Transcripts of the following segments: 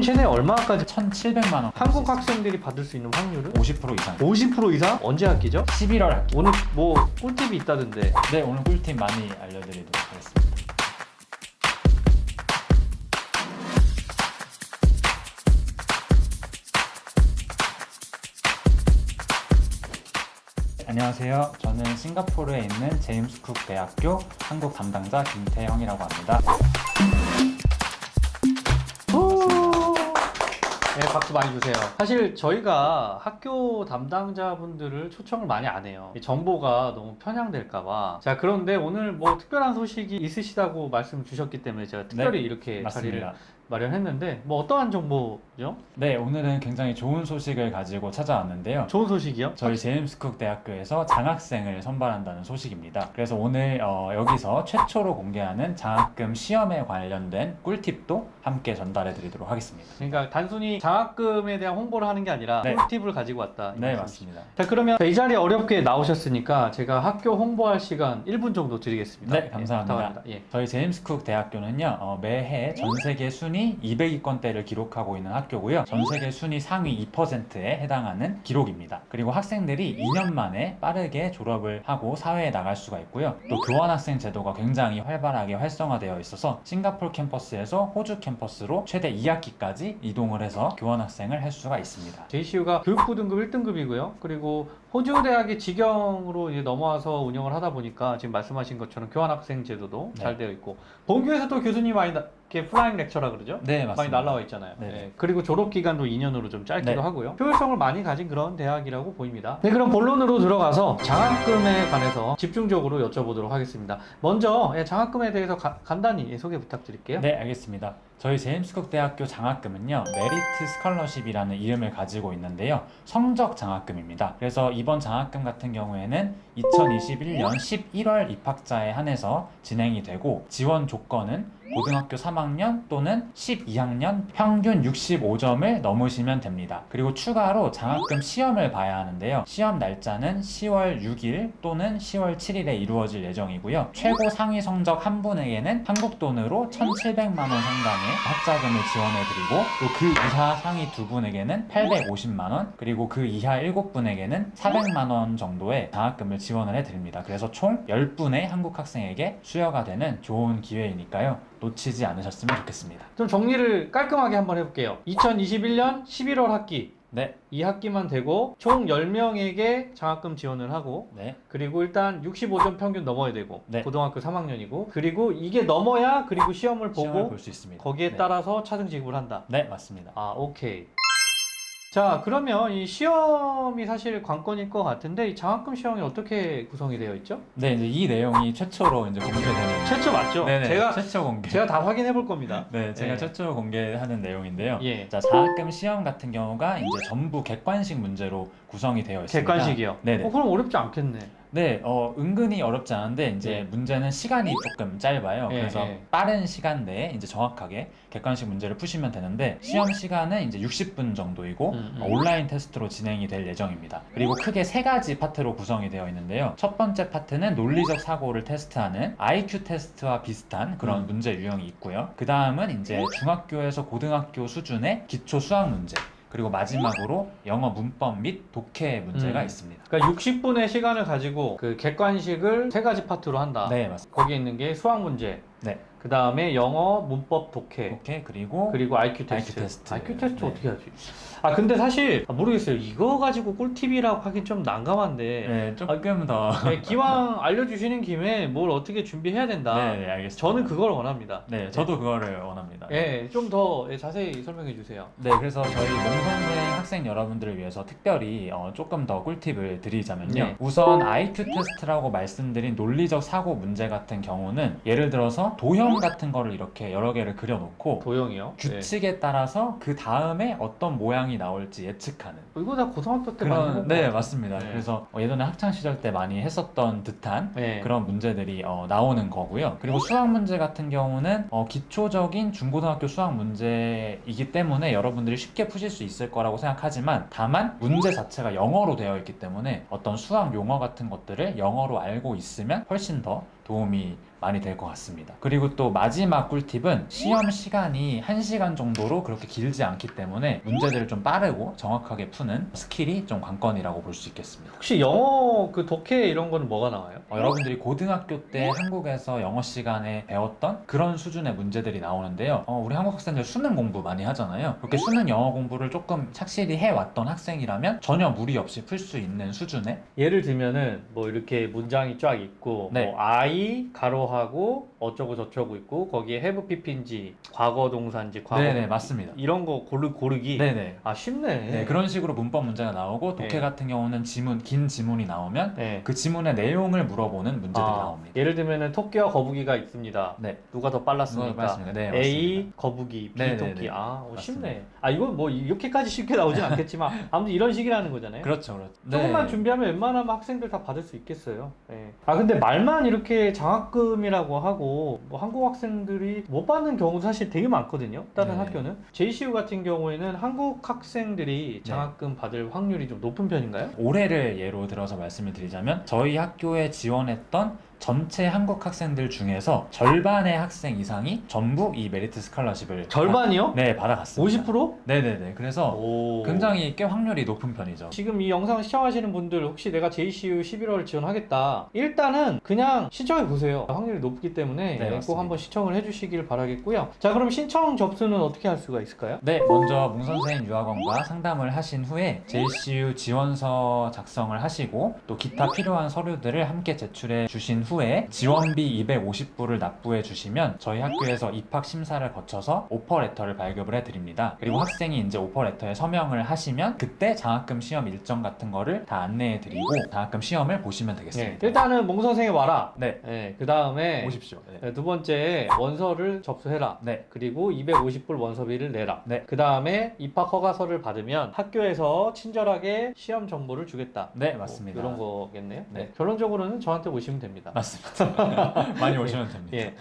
최대 얼마까지 1,700만 원. 한국 학생들이 받을 수 있는 확률은? 50% 이상. 50% 이상? 언제 학기죠? 11월 학기. 오늘 뭐 꿀팁이 있다던데. 네, 오늘 꿀팁 많이 알려드리도록 하겠습니다. 안녕하세요. 저는 싱가포르에 있는 제임스 쿡 대학교 한국 담당자 김태형이라고 합니다. 네, 박수 많이 주세요. 사실 저희가 학교 담당자분들을 초청을 많이 안 해요. 정보가 너무 편향될까봐. 자, 그런데 오늘 뭐 특별한 소식이 있으시다고 말씀 주셨기 때문에 제가 특별히 이렇게 자리를 맞습니다. 마련했는데, 뭐 어떠한 정보죠? 네, 오늘은 굉장히 좋은 소식을 가지고 찾아왔는데요. 좋은 소식이요? 저희 제임스 쿡 대학교에서 장학생을 선발한다는 소식입니다. 그래서 오늘 여기서 최초로 공개하는 장학금 시험에 관련된 꿀팁도 함께 전달해 드리도록 하겠습니다. 그러니까 단순히 장학금에 대한 홍보를 하는 게 아니라 네. 꿀팁을 가지고 왔다. 이 네, 말씀이시죠? 맞습니다. 자, 그러면 이 자리에 어렵게 나오셨으니까 제가 학교 홍보할 시간 1분 정도 드리겠습니다. 네, 감사합니다. 부탁합니다. 예. 저희 제임스 쿡 대학교는요, 매해 전 세계 순위 200위권대를 기록하고 있는 학교고요. 전 세계 순위 상위 2%에 해당하는 기록입니다. 그리고 학생들이 2년 만에 빠르게 졸업을 하고 사회에 나갈 수가 있고요. 또 교환학생 제도가 굉장히 활발하게 활성화되어 있어서 싱가포르 캠퍼스에서 호주 캠퍼스로 최대 2학기까지 이동을 해서 교환학생을 할 수가 있습니다. JCU가 교육부 등급 1등급이고요. 그리고 호주 대학이 직영으로 이제 넘어와서 운영을 하다 보니까 지금 말씀하신 것처럼 교환학생 제도도 네. 잘 되어 있고, 본교에서 또 교수님 많이 이렇게 플라잉 렉처라 그러죠? 네, 많이 맞습니다. 날라와 있잖아요. 네. 네. 그리고 졸업 기간도 2년으로 좀 짧기도 네. 하고요. 효율성을 많이 가진 그런 대학이라고 보입니다. 네, 그럼 본론으로 들어가서 장학금에 관해서 집중적으로 여쭤보도록 하겠습니다. 먼저 장학금에 대해서 간단히 소개 부탁드릴게요. 네, 알겠습니다. 저희 제임스 쿡 대학교 장학금은요, 메리트 스컬러십이라는 이름을 가지고 있는데요, 성적 장학금입니다. 그래서 이번 장학금 같은 경우에는 2021년 11월 입학자에 한해서 진행이 되고, 지원 조건은 고등학교 3학년 또는 12학년 평균 65점을 넘으시면 됩니다. 그리고 추가로 장학금 시험을 봐야 하는데요, 시험 날짜는 10월 6일 또는 10월 7일에 이루어질 예정이고요. 최고 상위 성적 한 분에게는 한국 돈으로 1,700만 원 상당의 학자금을 지원해드리고, 또 그 이하 상위 두 분에게는 850만 원, 그리고 그 이하 7분에게는 400만 원 정도의 장학금을 지원을 해드립니다. 그래서 총 10분의 한국 학생에게 수여가 되는 좋은 기회이니까요, 놓치지 않으셨으면 좋겠습니다. 좀 정리를 깔끔하게 한번 해볼게요. 2021년 11월 학기, 네, 이 학기만 되고 총 10명에게 장학금 지원을 하고, 네, 그리고 일단 65점 평균 넘어야 되고, 네. 고등학교 3학년이고, 그리고 이게 넘어야 그리고 시험을 보고 시험을 볼 수 있습니다. 거기에 네. 따라서 차등 지급을 한다. 네, 맞습니다. 아, 오케이. 자, 그러면 이 시험이 사실 관건일 것 같은데, 이 장학금 시험이 어떻게 구성이 되어 있죠? 네, 이제 이 내용이 최초로 이제 공개되는. 최초 맞죠? 네네, 제가 최초 공개. 다 확인해 볼 겁니다. 네, 제가 네. 최초 공개하는 내용인데요. 예. 자, 장학금 시험 같은 경우가 이제 전부 객관식 문제로 구성이 되어 있습니다. 객관식이요? 네네. 그럼 어렵지 않겠네. 네, 은근히 어렵지 않은데 이제 예. 문제는 시간이 조금 짧아요. 예, 그래서 예. 빠른 시간 내에 이제 정확하게 객관식 문제를 푸시면 되는데, 시험 시간은 이제 60분 정도이고 온라인 테스트로 진행이 될 예정입니다. 그리고 크게 세 가지 파트로 구성이 되어 있는데요. 첫 번째 파트는 논리적 사고를 테스트하는 IQ 테스트와 비슷한 그런 문제 유형이 있고요. 그 다음은 이제 중학교에서 고등학교 수준의 기초 수학 문제, 그리고 마지막으로 영어 문법 및 독해 문제가 있습니다. 그러니까 60분의 시간을 가지고 그 객관식을 세 가지 파트로 한다. 네, 맞습니다. 거기에 있는 게 수학 문제, 네, 그 다음에 영어, 문법, 독해, 독해 그리고 IQ 테스트. IQ 테스트. 네. 어떻게 하지? 아, 근데 사실 모르겠어요. 이거 가지고 꿀팁이라고 하긴 좀 난감한데, 네, 조금 더. 네, 기왕 알려주시는 김에 뭘 어떻게 준비해야 된다. 네, 네, 알겠습니다. 저는 그걸 원합니다. 네, 저도 그거를 원합니다. 예, 좀 더 자세히 설명해 주세요. 네, 그래서 저희 몽선생 학생 여러분들을 위해서 특별히 조금 더 꿀팁을 드리자면요. 네. 우선 IQ 테스트라고 말씀드린 논리적 사고 문제 같은 경우는 예를 들어서 도형 같은 거를 이렇게 여러 개를 그려놓고 도형이요? 규칙에 따라서 그 다음에 어떤 모양이 나올지 예측하는 이거 다 고등학교 때 많이 그런. 해본 네, 것 같아요. 맞습니다. 네. 그래서 예전에 학창 시절 때 많이 했었던 듯한 네. 그런 문제들이 나오는 거고요. 그리고 수학 문제 같은 경우는 기초적인 중고등학교 수학 문제이기 때문에 여러분들이 쉽게 푸실 수 있을 거라고 생각하지만, 다만 문제 자체가 영어로 되어 있기 때문에 어떤 수학 용어 같은 것들을 영어로 알고 있으면 훨씬 더 도움이 많이 될 것 같습니다. 그리고 또 마지막 꿀팁은 시험 시간이 1시간 정도로 그렇게 길지 않기 때문에 문제들을 좀 빠르고 정확하게 푸는 스킬이 좀 관건이라고 볼 수 있겠습니다. 혹시 영어 그 독해 이런 거는 뭐가 나와요? 여러분들이 고등학교 때 한국에서 영어 시간에 배웠던 그런 수준의 문제들이 나오는데요. 우리 한국 학생들 수능 공부 많이 하잖아요. 그렇게 수능 영어 공부를 조금 착실히 해왔던 학생이라면 전혀 무리 없이 풀 수 있는 수준의 예를 들면은 뭐 이렇게 문장이 쫙 있고 네. 뭐 I 가로하고 어쩌고 저쩌고 있고 거기에 have pp인지 과거 동사인지 과거 네네 맞습니다. 이런 거 고르기 네네. 아 쉽네. 네, 그런 식으로 문법 문제가 나오고 독해 네. 같은 경우는 지문, 긴 지문이 나오면 네. 그 지문의 내용을 물어보는 문제들이 나옵니다. 예를 들면은 토끼와 거북이가 있습니다. 네. 누가 더 빨랐습니까? 누가 더 빨랐습니까? 네, A 맞습니다. 거북이, B 네, 토끼. 네, 네. 쉽네. 이건 뭐 이렇게까지 쉽게 나오진 않겠지만 아무튼 이런 식이라는 거잖아요. 그렇죠, 그렇죠. 조금만 네. 준비하면 웬만하면 학생들 다 받을 수 있겠어요. 네. 근데 말만 이렇게 장학금이라고 하고 뭐 한국 학생들이 못 받는 경우도 사실 되게 많거든요. 다른 네. 학교는. JCU 같은 경우에는 한국 학생들이 장학금 받을 확률이 좀 높은 편인가요? 올해를 예로 들어서 말씀을 드리자면 저희 학교에 지원했던 전체 한국 학생들 중에서 절반의 학생 이상이 전부 이 메리트 스칼러십을 절반이요? 네, 받아갔습니다. 50%? 네네네. 그래서 오. 굉장히 꽤 확률이 높은 편이죠. 지금 이 영상 시청하시는 분들 혹시 내가 JCU 11월 지원하겠다. 일단은 그냥 신청해 보세요. 확률이 높기 때문에 네, 꼭 맞습니다. 한번 신청을 해주시길 바라겠고요. 자, 그럼 신청 접수는 어떻게 할 수가 있을까요? 네, 먼저 몽선생 유학원과 상담을 하신 후에 JCU 지원서 작성을 하시고 또 기타 필요한 서류들을 함께 제출해 주신 후에 지원비 250불을 납부해 주시면 저희 학교에서 입학 심사를 거쳐서 오퍼 레터를 발급을 해 드립니다. 그리고 학생이 이제 오퍼 레터에 서명을 하시면 그때 장학금 시험 일정 같은 거를 다 안내해 드리고 장학금 시험을 보시면 되겠습니다. 네, 일단은 몽 선생이 와라. 네. 그 다음에 오십시오. 네. 두 번째 원서를 접수해라. 네. 그리고 250불 원서비를 내라. 네. 그 다음에 입학 허가서를 받으면 학교에서 친절하게 시험 정보를 주겠다. 네, 맞습니다. 이런 거겠네요. 네. 결론적으로는 저한테 오시면 됩니다. 맞습니다. 많이 오시면 됩니다. 예.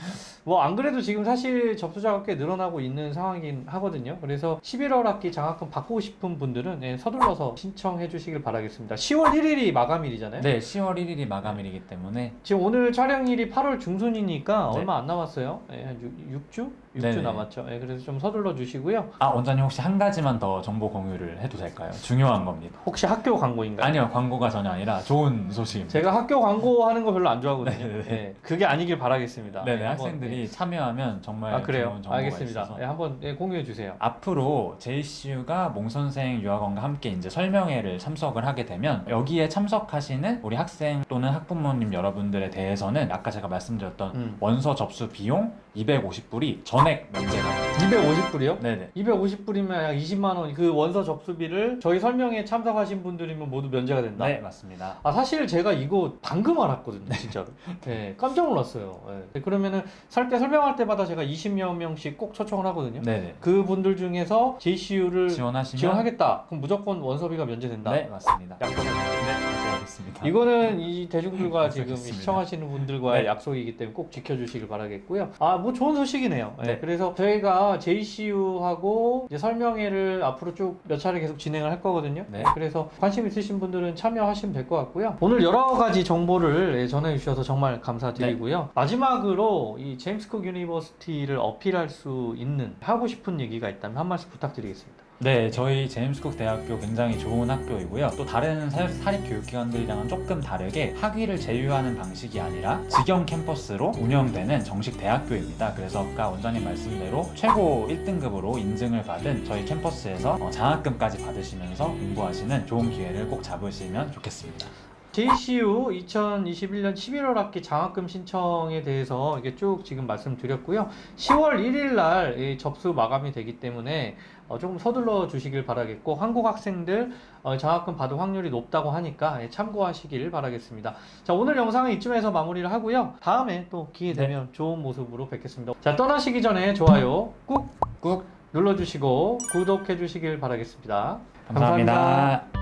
뭐 안 그래도 지금 사실 접수자가 꽤 늘어나고 있는 상황이긴 하거든요. 그래서 11월 학기 장학금 받고 싶은 분들은 서둘러서 신청해 주시길 바라겠습니다. 10월 1일이 마감일이잖아요. 네, 10월 1일이 마감일이기 때문에 지금 오늘 촬영일이 8월 중순이니까 네. 얼마 안 남았어요. 한 6주? 6주 네네. 남았죠. 그래서 좀 서둘러 주시고요. 원장님 혹시 한 가지만 더 정보 공유를 해도 될까요? 중요한 겁니다. 혹시 학교 광고인가요? 아니요, 광고가 전혀 아니라 좋은 소식입니다. 제가 학교 광고하는 거 별로 안 좋아하거든요. 네네네. 네, 그게 아니길 바라겠습니다. 네네, 한번, 학생들이 참여하면 정말 그래요. 좋은 정보가 알겠습니다. 있어서 한번 공유해 주세요. 앞으로 JCU가 몽선생 유학원과 함께 이제 설명회를 참석을 하게 되면 여기에 참석하시는 우리 학생 또는 학부모님 여러분들에 대해서는 아까 제가 말씀드렸던 원서 접수 비용 250불이 전액 면제가 250불이요? 네네. 250불이면 약 20만 원. 그 원서 접수비를 저희 설명회에 참석하신 분들이면 모두 면제가 된다. 네, 맞습니다. 사실 제가 이거 방금 알았거든요, 진짜로. 네, 깜짝 놀랐어요. 네. 그러면은 설명할 때마다 제가 20여 명씩 꼭 초청을 하거든요. 네네. 그 분들 중에서 JCU를 지원하시면 지원하겠다. 그럼 무조건 원서비가 면제된다. 네, 맞습니다. 약속을. 네, 알겠습니다. 이거는 이 대중들과 지금 약속했습니다. 시청하시는 분들과의 네. 약속이기 때문에 꼭 지켜주시길 바라겠고요. 뭐 좋은 소식이네요. 네. 그래서 저희가 JCU하고 이제 설명회를 앞으로 쭉 몇 차례 계속 진행을 할 거거든요. 네. 그래서 관심 있으신 분들은 참여하시면 될 것 같고요. 오늘 여러 가지 정보를 전해 주셔서 정말 감사드리고요. 네. 마지막으로 이 제임스 쿡 유니버시티를 어필할 수 있는 하고 싶은 얘기가 있다면 한 말씀 부탁드리겠습니다. 네, 저희 제임스쿡 대학교 굉장히 좋은 학교이고요. 또 다른 사립교육기관들이랑은 조금 다르게 학위를 제휴하는 방식이 아니라 직영 캠퍼스로 운영되는 정식 대학교입니다. 그래서 아까 원장님 말씀대로 최고 1등급으로 인증을 받은 저희 캠퍼스에서 장학금까지 받으시면서 공부하시는 좋은 기회를 꼭 잡으시면 좋겠습니다. JCU 2021년 11월 학기 장학금 신청에 대해서 이게 쭉 지금 말씀드렸고요. 10월 1일 날 접수 마감이 되기 때문에 조금 서둘러 주시길 바라겠고 한국 학생들 장학금 받을 확률이 높다고 하니까 참고하시길 바라겠습니다. 자, 오늘 영상은 이쯤에서 마무리를 하고요. 다음에 또 기회 되면 좋은 모습으로 뵙겠습니다. 자, 떠나시기 전에 좋아요 꾹 꾹 눌러주시고 구독해 주시길 바라겠습니다. 감사합니다.